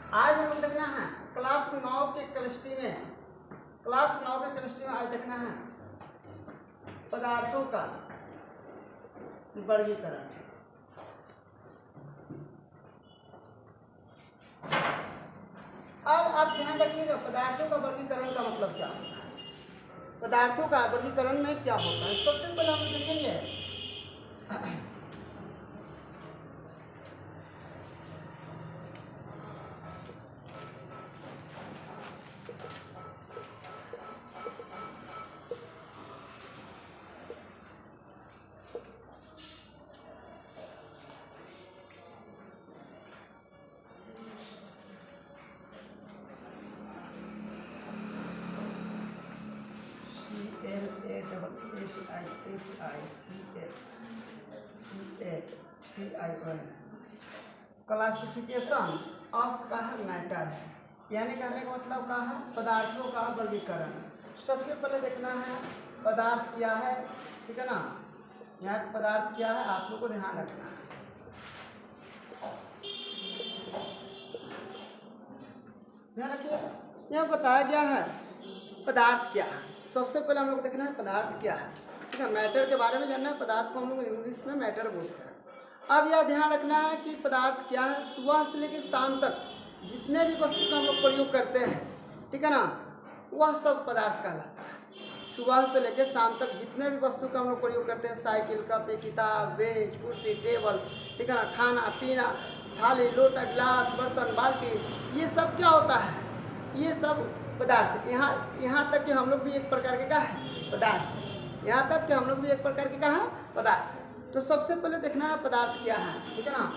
आज हम लोग देखना है क्लास 9 के केमिस्ट्री में, आज देखना है पदार्थों का वर्गीकरण। अब आप ध्यान रखिएगा पदार्थों का वर्गीकरण का मतलब क्या होता है, पदार्थों का वर्गीकरण में क्या होता है। सबसे पहले हम देखेंगे क्लासिफिकेशन ऑफ का मैटर है, यानी कहने का मतलब क्या है, पदार्थों का वर्गीकरण। सबसे पहले देखना है पदार्थ क्या है, ठीक है ना। यहाँ पे पदार्थ क्या है आप लोग को ध्यान रखना है। ध्यान रखिए यहाँ बताया गया है पदार्थ क्या है। सबसे पहले हम लोग देखना है पदार्थ क्या है, ठीक है। मैटर के बारे में जानना है, पदार्थ को हम लोग इंग्लिश में मैटर बोलते हैं। अब यह ध्यान रखना है कि पदार्थ क्या है, सुबह से लेकर शाम तक जितने भी वस्तु का हम लोग प्रयोग करते हैं, ठीक है ना, वह सब पदार्थ कहलाता है। सुबह से लेकर शाम तक जितने भी वस्तु का हम लोग प्रयोग करते हैं, साइकिल, कप, किताब, बेंच, कुर्सी, टेबल, ठीक है ना, खाना पीना, थाली, लोटा, गिलास, बर्तन, बाल्टी, ये सब क्या होता है, ये सब पदार्थ। यहाँ तक कि हम लोग भी एक प्रकार के क्या है पदार्थ, यहाँ तक कि हम लोग भी एक प्रकार के क्या है पदार्थ। तो सबसे पहले देखना है पदार्थ क्या है, ठीक है ना।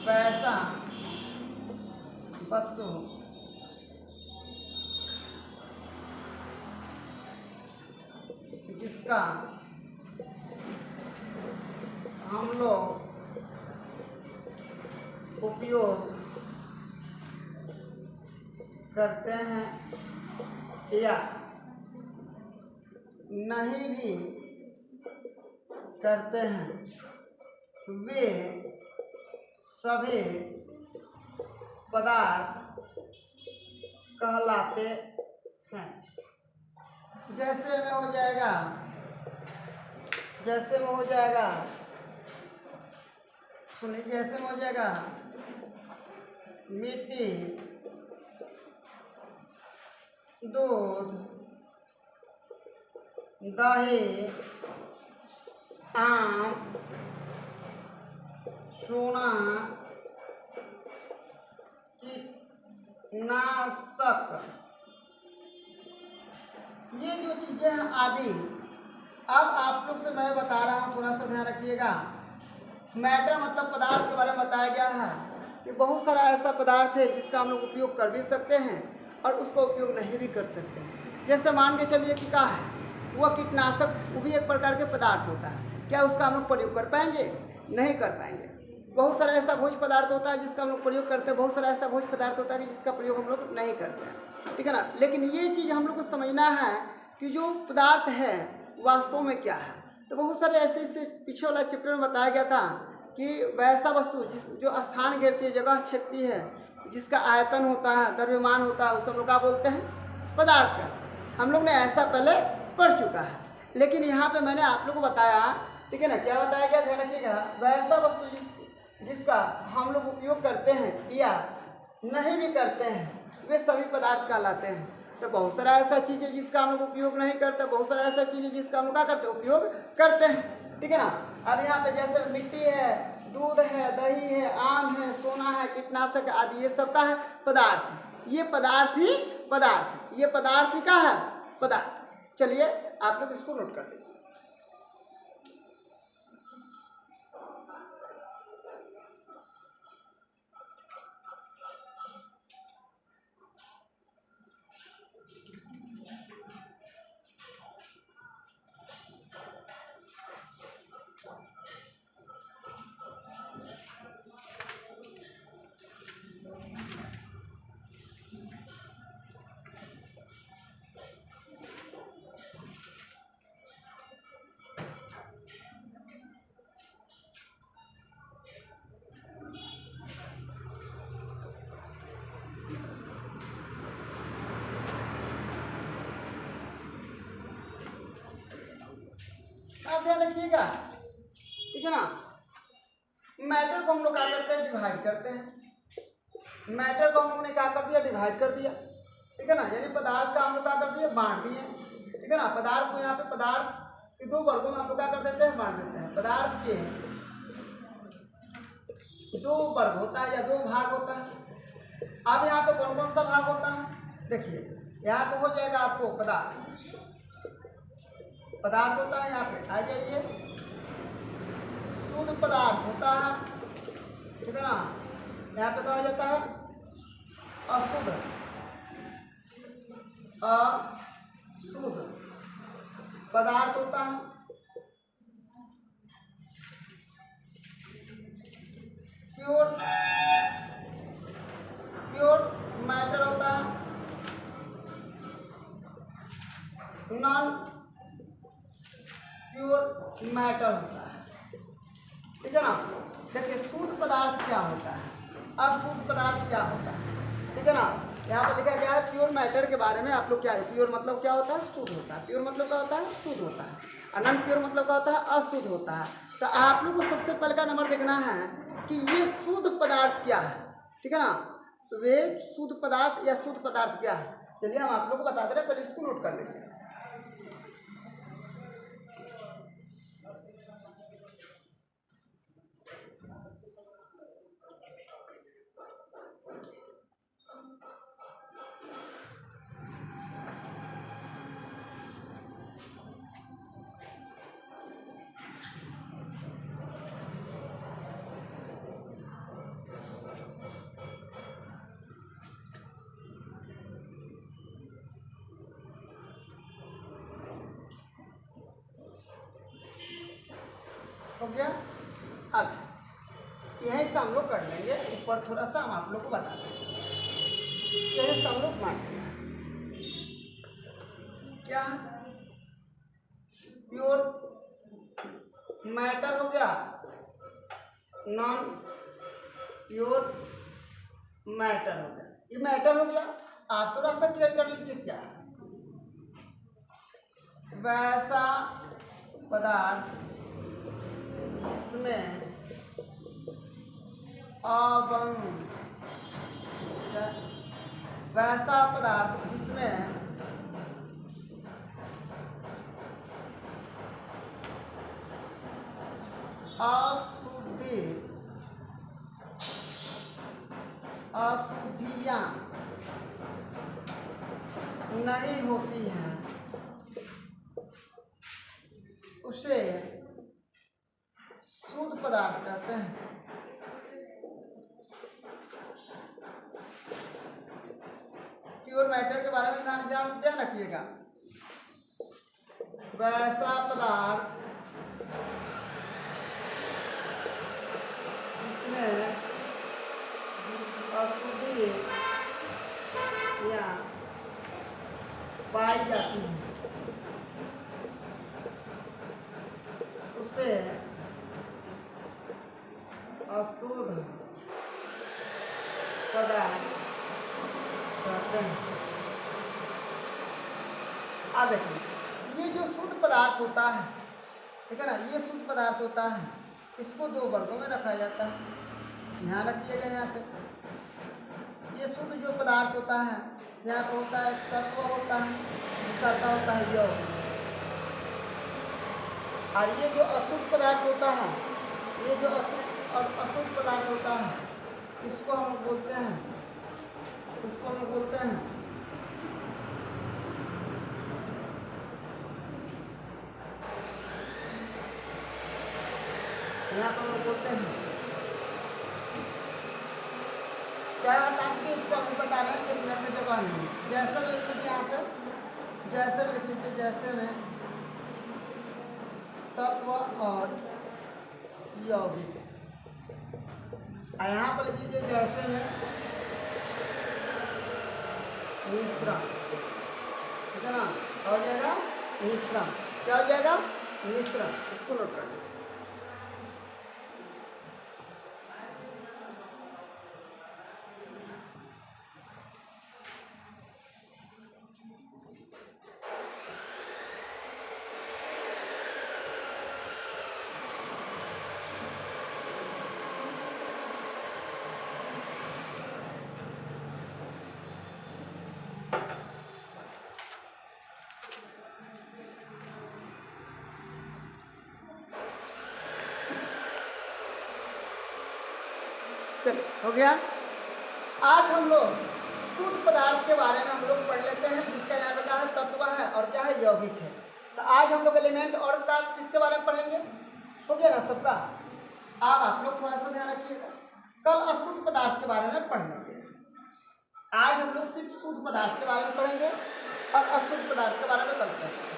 वैसा वस्तु जिसका हम लोग उपयोग करते हैं या नहीं भी करते हैं, वे सभी पदार्थ कहलाते हैं। जैसे में हो जाएगा, सुनिए, जैसे में हो जाएगा मिट्टी, दूध, दही, आम, सोना, कीटनाशक, ये जो चीजें हैं आदि। अब आप लोग से मैं बता रहा हूँ, थोड़ा सा ध्यान रखिएगा। मैटर मतलब पदार्थ के बारे में बताया गया है कि बहुत सारा ऐसा पदार्थ है जिसका हम लोग उपयोग कर भी सकते हैं और उसका उपयोग नहीं भी कर सकते हैं। जैसे मान के चलिए कि क्या है, वह कीटनाशक, वो भी एक प्रकार के पदार्थ होता है। क्या उसका हम लोग प्रयोग कर पाएंगे? नहीं कर पाएंगे। बहुत सारा ऐसा भोज्य पदार्थ होता है जिसका हम लोग प्रयोग करते हैं, बहुत सारा ऐसा भोज्य पदार्थ होता है कि जिसका प्रयोग हम लोग नहीं करते हैं, ठीक है ना। लेकिन ये चीज़ हम लोग को समझना है कि जो पदार्थ है वास्तव में क्या है। तो बहुत सारे ऐसे पीछे वाला चैप्टर में बताया गया था कि वैसा वस्तु जो स्थान घेरती है, जगह छेदती है, जिसका आयतन होता है, द्रव्यमान होता है, उस हम लोग क्या बोलते हैं पदार्थ का। हम लोग ने ऐसा पहले पढ़ चुका है, लेकिन यहाँ पे मैंने आप लोग को बताया, ठीक है ना, क्या बताया गया, ध्यान रखिएगा। वैसा वस्तु जिसका हम लोग उपयोग करते हैं या नहीं भी करते हैं, वे सभी पदार्थ कहलाते हैं। तो बहुत सारा ऐसा चीज़ है जिसका हम लोग उपयोग नहीं करते, बहुत सारा ऐसा चीज़ है जिसका हम लोग क्या करते हैं, उपयोग करते हैं, ठीक है ना। अब यहाँ पे जैसे मिट्टी है, दूध है, दही है, आम है, सोना है, कीटनाशक आदि, ये सब का है पदार्थ। ये पदार्थ ही पदार्थ, ये पदार्थ ही का है पदार्थ। चलिए आप लोग इसको नोट कर लीजिए। आप ध्यान रखिएगा, ठीक है ना। मैटर को हम लोग क्या करते हैं, डिवाइड करते हैं। मैटर को हम लोगों ने क्या कर दिया, डिवाइड कर दिया, ठीक है ना। यानी पदार्थ का हम लोग क्या कर दिया, बांट दिए, ठीक है ना। पदार्थ को यहाँ पे पदार्थ के दो वर्गों में हम लोग क्या कर देते हैं, बांट देते हैं। पदार्थ के दो वर्ग होता है या दो भाग होता है। अब यहाँ पे कौन कौन सा भाग होता है, देखिए यहाँ पे हो जाएगा आपको पदार्थ, पदार्थ होता है, यहाँ पे आ जाइए, शुद्ध पदार्थ होता है, ठीक है ना। यहाँ पे क्या हो जाता है, अशुद्ध, अशुद्ध पदार्थ होता है। प्योर, प्योर मैटर होता है। नॉन प्योर मैटर होता है, ठीक है ना। देखिए शुद्ध पदार्थ क्या होता है, अशुद्ध पदार्थ क्या होता है, ठीक है ना। यहाँ पर लिखा गया है प्योर मैटर के बारे में। आप लोग क्या है, प्योर मतलब क्या होता है, शुद्ध होता है। प्योर मतलब क्या होता है, शुद्ध होता है। और नॉन प्योर मतलब क्या होता है, अशुद्ध होता है। तो आप लोग को सबसे पहले का नंबर देखना है कि ये शुद्ध पदार्थ क्या है, ठीक है ना। तो वे शुद्ध पदार्थ या शुद्ध पदार्थ क्या है, चलिए हम आप लोग को बता दे रहे हैं, पहले इसको नोट कर लीजिए। हो गया। अब यहीं से हम लोग कर लेंगे, ऊपर थोड़ा सा हम आप लोग को बता देंगे। यहीं से हम लोग मान क्या, प्योर मैटर हो गया, नॉन प्योर मैटर हो गया। ये मैटर हो गया। आप थोड़ा सा क्लियर कर लीजिए, क्या वैसा पदार्थ इसमें अबंध, वैसा पदार्थ जिसमें अशुद्धि, अशुद्धियाँ नहीं होती हैं, उसे शुद्ध पदार्थ कहते हैं। प्योर मैटर के बारे में ध्यान रखिएगा। वैसा पदार्थ जिसमें अशुद्धि या पाई जाती है, उसे अशुद्ध पदार्थ कहते हैं। अब देखिए ये जो शुद्ध पदार्थ होता है, ठीक है ना, ये शुद्ध पदार्थ होता है, इसको दो वर्गों में रखा जाता है। ध्यान रखिएगा, यहाँ पे ये शुद्ध जो पदार्थ होता है, यहाँ पे होता है तत्व होता है, दूसरा होता है यौगिक। और ये जो अशुद्ध पदार्थ होता है, ये जो अशुद्ध पदार्थ होता है, इसको हम बोलते हैं, इसको हम बोलते हैं यहाँ पर हम बोलते हैं क्या टाइप के, इसको हम बता रहे हैं, ये मिनट में जगह नहीं। जैसे में लिख लीजिए यहाँ पे, जैसे में लिख लीजिए, जैसे में तत्व और यौगिक। यहाँ पर लिख लीजिए जैसे में मिश्रण, ठीक है ना। हो जाएगा मिश्रण, क्या हो जाएगा, मिश्रण। इसको नोट कर लीजिए। चलिए हो गया। आज हम लोग शुद्ध पदार्थ के बारे में हम लोग पढ़ लेते हैं, जिसका यहाँ पे क्या है तत्व है और क्या है यौगिक है। तो आज हम लोग एलिमेंट और का किसके बारे में पढ़ेंगे, हो गया ना सबका। अब आप लोग थोड़ा सा ध्यान रखिएगा, कल अशुद्ध पदार्थ के बारे में पढ़ लेंगे। आज हम लोग सिर्फ शुद्ध पदार्थ के बारे में पढ़ेंगे और अशुद्ध पदार्थ के बारे में कल पढ़ेंगे।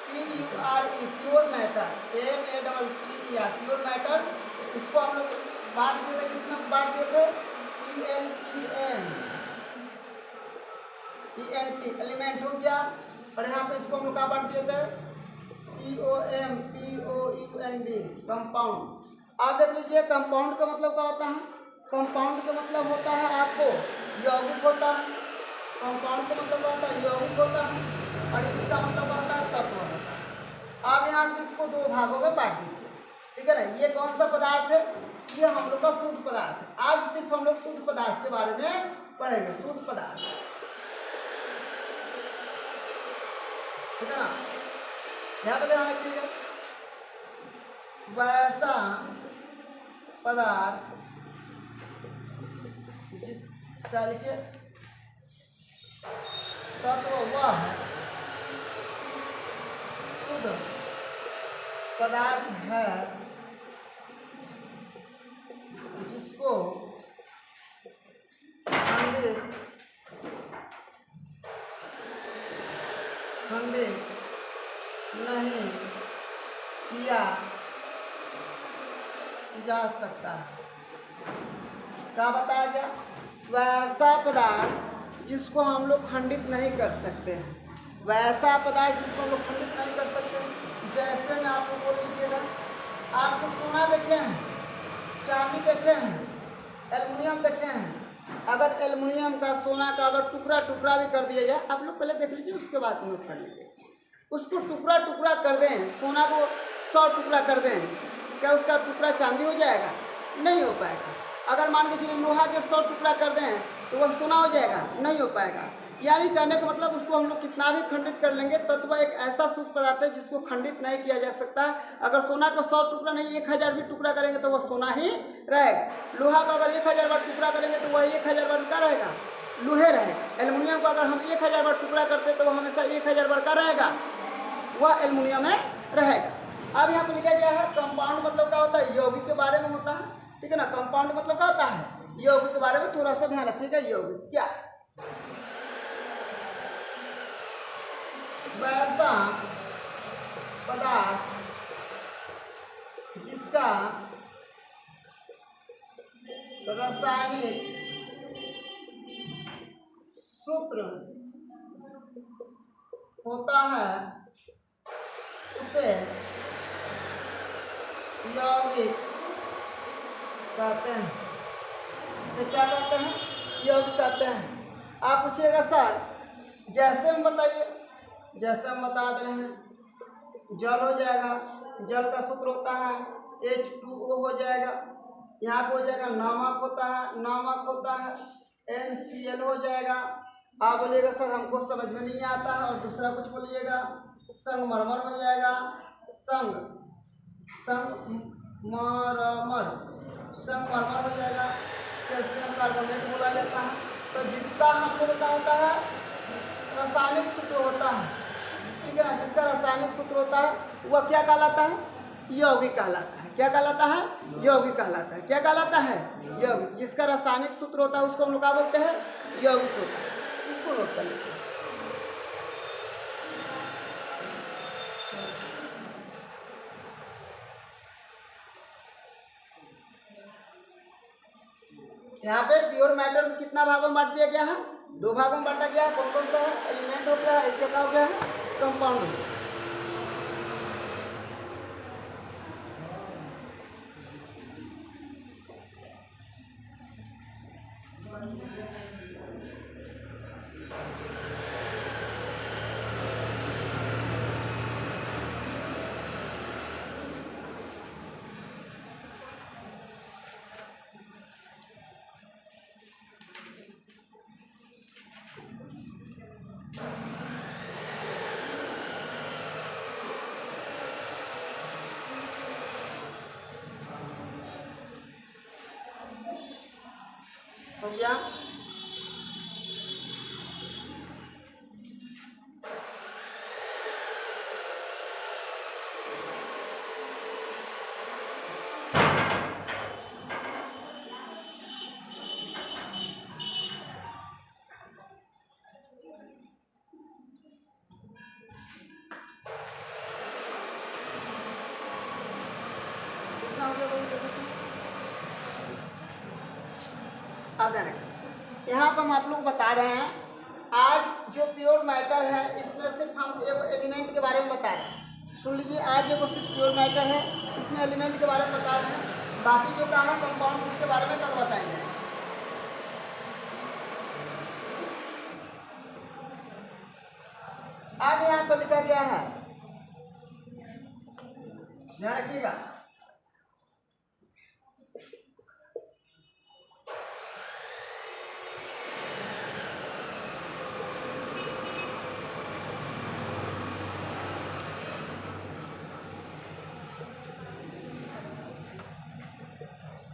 PURE pure matter, MATTER pure matter, इसको हम लोग बांट दिए थे, किसमें बांट दिए थे, ELEMENT एलिमेंट हो गया। और यहाँ पे इसको हम लोग क्या बांट दिए थे, COMPOUND कंपाउंड। आप देख लीजिए कंपाउंड का मतलब क्या होता है, कंपाउंड का मतलब होता है आपको यौगिक होता है, कंपाउंड का मतलब क्या होता है यौगिक होता है, और इसका मतलब क्या होता है तत्व होता है। आप यहाँ से इसको दो भागों में बांट दीजिए, ठीक है ना। ये कौन सा पदार्थ है, ये हम लोग का शुद्ध पदार्थ है। आज सिर्फ हम लोग शुद्ध पदार्थ के बारे में पढ़ेंगे, शुद्ध पदार्थ, ठीक है ना। यहाँ पे ध्यान रखिएगा, वैसा पदार्थ जिस क्या लिखिए तत्व वह शुद्ध पदार्थ है जिसको खंडित नहीं किया जा सकता है। क्या बताया गया, वैसा पदार्थ जिसको हम लोग खंडित नहीं कर सकते हैं, वैसा पदार्थ जिसको हम लोग खंडित नहीं कर सकते हैं। जैसे मैं आपको बोल लीजिएगा, आपको सोना देखे हैं, चांदी देखे हैं, एल्युमिनियम देखे हैं। अगर एल्युमिनियम का सोना का अगर टुकड़ा टुकड़ा भी कर दिया जाए, आप लोग पहले देख लीजिए, उसके बाद नोट कर लीजिए। उसको टुकड़ा टुकड़ा कर दें, सोना को 100 टुकड़ा कर दें, क्या उसका टुकड़ा चांदी हो जाएगा, नहीं हो पाएगा। अगर मान के चलिए लोहा के 100 टुकड़ा कर दें तो वह सोना हो जाएगा, नहीं हो पाएगा। यानी कहने का मतलब उसको हम लोग कितना भी खंडित कर लेंगे, तत्व एक ऐसा शुद्ध पदार्थ है जिसको खंडित नहीं किया जा सकता। अगर सोना का 100 टुकड़ा नहीं 1000 भी टुकड़ा करेंगे तो वह सोना ही रहेगा। लोहा का अगर 1000 बार टुकड़ा करेंगे तो वह 1000 बार क्या रहेगा, लोहे रहेगा। एल्युमिनियम का अगर हम 1000 बार टुकड़ा करते तो वह हमेशा 1000 बार का रहेगा, वह एल्युमिनियम में रहेगा। अब यहाँ पर लिखा गया है कंपाउंड मतलब क्या होता है, यौगिक के बारे में होता है, ठीक है ना। कंपाउंड मतलब क्या होता है, यौगिक के बारे में थोड़ा सा ध्यान रखिएगा। यौगिक क्या, वैसा पदार्थ जिसका रासायनिक सूत्र होता है उसे यौगिक कहते हैं। इसे क्या कहते हैं, यौगिक कहते हैं। आप पूछिएगा सर जैसे हम बताइए, जैसे हम बता दे रहे हैं, जल हो जाएगा, जल का सूत्र होता है H2O हो जाएगा। यहाँ पे हो जाएगा नमक होता है, नमक होता है NCl हो जाएगा। आप बोलिएगा सर हमको समझ में नहीं आता है, और दूसरा कुछ बोलिएगा, संगमरमर हो जाएगा, संगमरमर हो जाएगा, कैल्शियम कार्बोनेट बोला जाता है। तो जिसका हमको क्या होता है, रासायनिक सूत्र होता है, ठीक है ना। जिसका रासायनिक सूत्र होता है वह क्या कहलाता है, यौगिक कहलाता है। क्या कहलाता है, यौगिक कहलाता है। क्या कहलाता है, यौगिक। जिसका रासायनिक सूत्र होता है उसको हम लोग क्या बोलते हैं, यौगिक होता है। इसको नोट कर लीजिए। यहाँ पे प्योर मैटर को कितना भागों में बांट दिया गया है, 2 भागों में बांटा गया है। कौन कौन सा है, एलिमेंट हो गया, इसका क्या हो गया है, कंपाउंड हो गया। हो गया। अब ध्यान रखें, यहाँ पर हम आप लोग को बता रहे हैं आज जो प्योर मैटर है इसमें सिर्फ हम एक एलिमेंट के बारे में बता रहे हैं। सुन लीजिए, आज जो सिर्फ प्योर मैटर है इसमें एलिमेंट के बारे में बता रहे हैं, बाकी जो काम है कंपाउंड उसके बारे में कल बताएंगे। अब यहाँ पर लिखा गया है, ध्यान रखिएगा,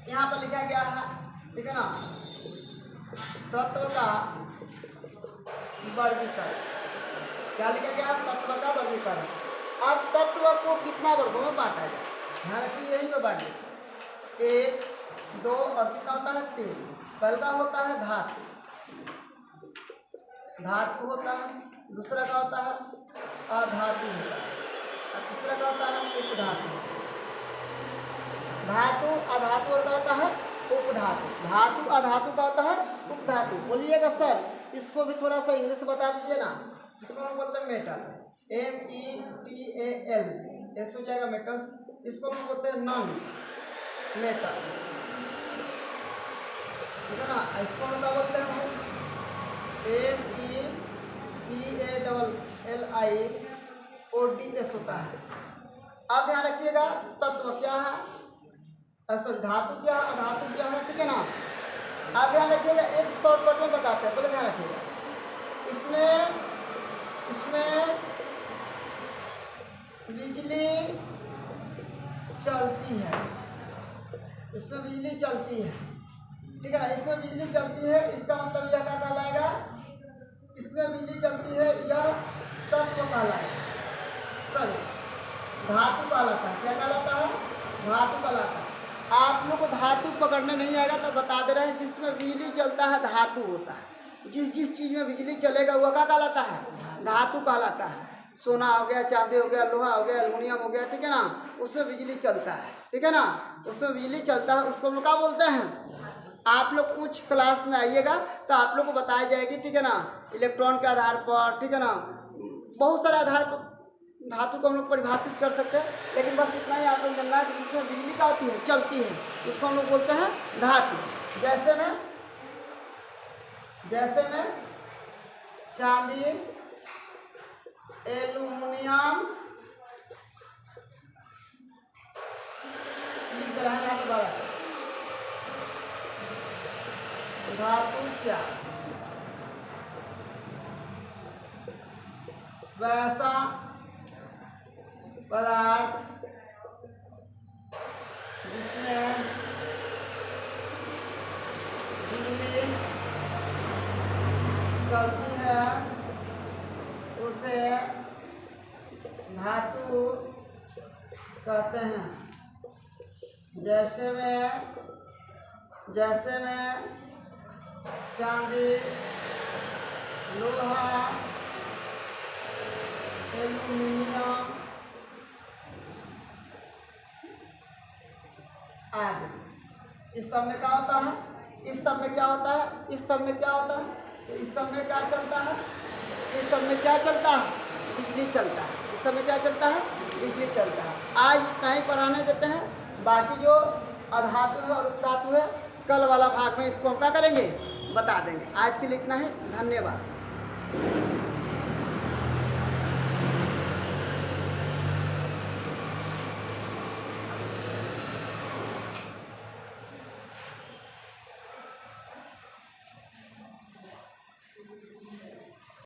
यहाँ पर लिखा गया है, ठीक है ना, तत्व का वर्गीकरण। क्या लिखा गया है? तत्व का वर्गीकरण। अब तत्व को कितना वर्गों में बांटा जाए, ध्यान रखिए, यही पे बांटे, 1, 2 और कितना होता है 3। पहला होता है धातु, धातु होता है, दूसरा का होता है अधातु होता है, और तीसरा का होता है उपधातु। धातु अधातु और क्या होता है उपधातु। धातु अधातु का होता है उपधातु। बोलिएगा सर इसको भी थोड़ा सा इंग्लिश बता दीजिए ना। इसको हम बोलते हैं मेटल, METAL, ऐसे हो जाएगा मेटल्स। इसको हम बोलते हैं नॉन मेटल, ठीक है ना। इसको हम क्या बोलते हैं METALLIODS होता है। अब ध्यान रखिएगा तत्व क्या है, ऐसा धातु क्या है, अधातु क्या है, ठीक है ना। आप ध्यान रखिएगा, एक शॉर्टकट में बताते हैं, बोले ध्यान रखिएगा। इसमें बिजली चलती है, इसमें बिजली चलती है, ठीक है ना। इसमें बिजली चलती है, इसका मतलब यह क्या कहलाएगा, इसमें बिजली चलती है, यह तत्व कहलाएगा, सॉरी धातु कहलाता है। क्या कहलाता है? धातु कहलाता है। आप लोग को धातु पकड़ने नहीं आएगा तो बता दे रहे हैं, जिसमें बिजली चलता है धातु होता है। जिस चीज़ में बिजली चलेगा वह क्या कहलाता है? धातु कहलाता है। सोना हो गया, चांदी हो गया, लोहा हो गया, एल्युमिनियम हो गया, ठीक है ना, उसमें बिजली चलता है, ठीक है ना, उसमें बिजली चलता है, उसको हम लोग क्या बोलते हैं। आप लोग कुछ क्लास में आइएगा तो आप लोग को बताया जाएगी, ठीक है ना, इलेक्ट्रॉन के आधार पर, ठीक है ना, बहुत सारे आधार पर धातु को हम लोग परिभाषित कर सकते हैं। लेकिन बस इतना ही आप लोग जानना है कि जिसमें बिजली क्या होती है, चलती है, उसको हम लोग बोलते हैं धातु। जैसे में चांदी, एल्युमिनियम, धातु क्या, वैसा पदार्थ जिसमें बिजली चलती है उसे धातु कहते हैं। जैसे में चांदी, लोहा, एल्युमिनियम आदि। इस सब में क्या होता है, इस सब में क्या होता है, इस सब में क्या होता है, तो इस सब में क्या चलता है, इस सब में क्या चलता है, बिजली चलता है। इस सब में क्या चलता है, बिजली चलता है। आज इतना ही पढ़ाने देते हैं, बाकी जो अधातु है और उपधातु है कल वाला भाग में इसको हम क्या करेंगे, बता देंगे। आज के लिए इतना ही, धन्यवाद।